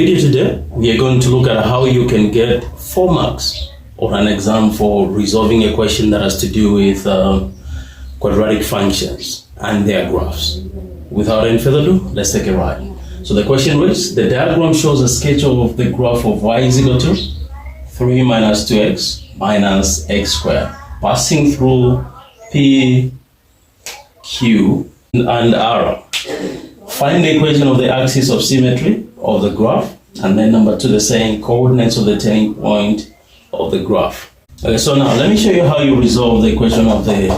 video today, we are going to look at how you can get 4 marks on an exam for resolving a question that has to do with quadratic functions and their graphs. Without any further ado, let's take a ride. So the question reads, the diagram shows a sketch of the graph of y is equal to 3 minus 2x minus x squared, passing through P, Q, and R. Find the equation of the axis of symmetry of the graph, and then number 2, the saying coordinates of the turning point of the graph. Okay, so now let me show you how you resolve the equation of the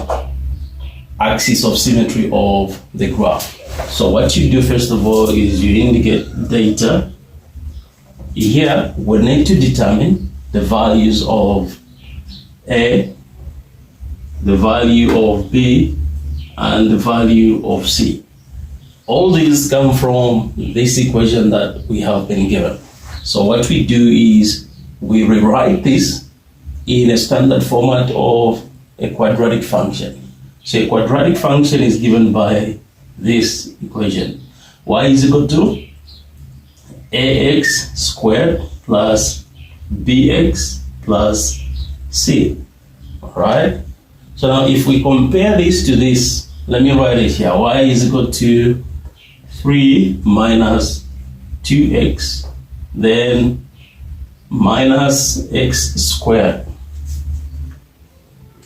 axis of symmetry of the graph. So what you do first of all is you indicate data. Here we need to determine the values of A, the value of B, and the value of C. All these come from this equation that we have been given. So what we do is we rewrite this in a standard format of a quadratic function. So a quadratic function is given by this equation. Y is equal to ax squared plus bx plus c. All right? So now if we compare this to this, let me write it here. Y is equal to 3 minus 2x, then minus x squared.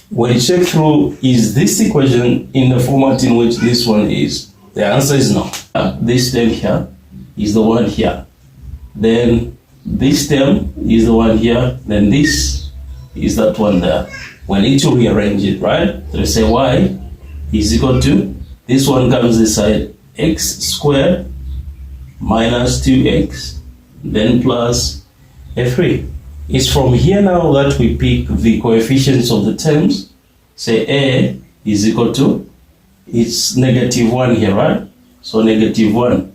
When you check through, is this equation in the format in which this one is? The answer is no. This term here is the one here. Then this term is the one here. Then this is that one there. We need to rearrange it, right? So we say y is equal to, this one comes this side, x squared minus 2x, then plus a 3. It's from here now that we pick the coefficients of the terms. Say A is equal to, it's negative 1 here, right? So negative 1.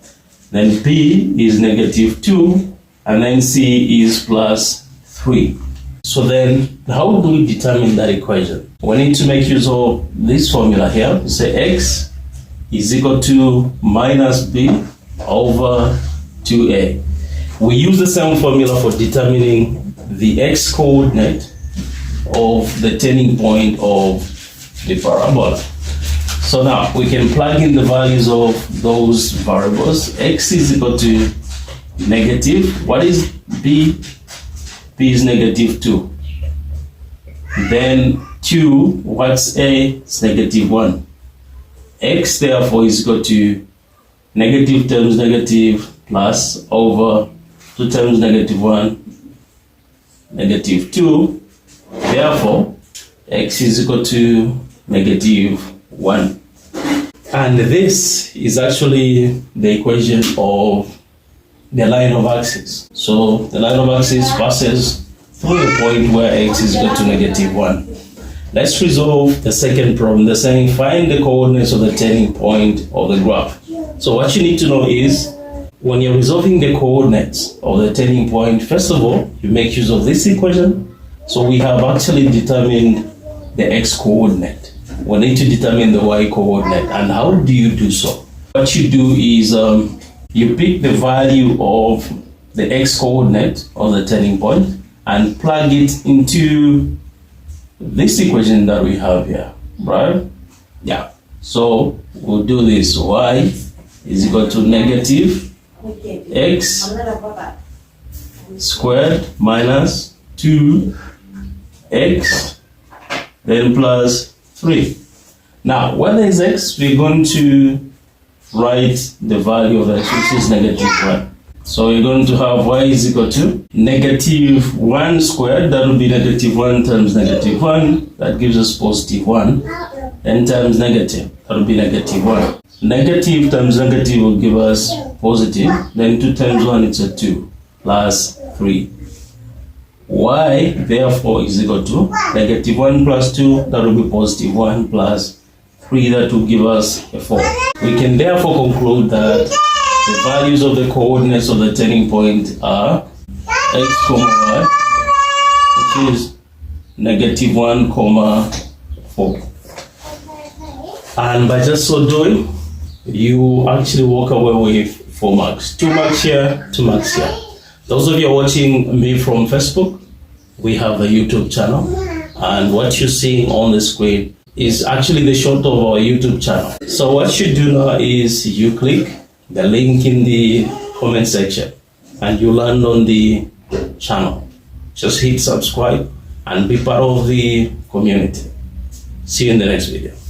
Then B is negative 2, and then C is plus 3. So then how do we determine that equation? We need to make use of this formula here. Say x is equal to minus b over 2a. We use the same formula for determining the x coordinate of the turning point of the parabola. So now we can plug in the values of those variables. X is equal to negative. What is b? B is negative 2. Then 2, what's a? It's negative 1. X therefore is equal to negative times negative plus over 2 times negative 1, negative 2. Therefore, x is equal to negative 1. And this is actually the equation of the line of axis. So the line of axis passes through a point where x is equal to negative 1. Let's resolve the second problem. They're saying find the coordinates of the turning point of the graph. So what you need to know is, when you're resolving the coordinates of the turning point, first of all, you make use of this equation. So we have actually determined the x coordinate. We need to determine the y coordinate. And how do you do so? What you do is you pick the value of the x coordinate of the turning point and plug it into this equation that we have here, right? Yeah. So we'll do this. Y is equal to negative x squared minus 2x, then plus 3. Now, when there is x, we're going to write the value of x, which is negative 1. So you're going to have y is equal to negative 1 squared. That will be negative 1 times negative 1. That gives us positive 1. And times negative. That will be negative 1. Negative times negative will give us positive. Then 2 times 1, it's a 2. Plus 3. Y, therefore, is equal to negative 1 plus 2. That will be positive 1 plus 3. That will give us a 4. We can therefore conclude that the values of the coordinates of the turning point are x, y, which is negative 1, 4. And by just so doing, you actually walk away with 4 marks. 2 marks here, 2 marks here. Those of you watching me from Facebook, we have a YouTube channel, and what you're seeing on the screen is actually the short of our YouTube channel. So what you do now is you click the link in the comment section and you land on the channel. Just hit subscribe and be part of the community. See you in the next video.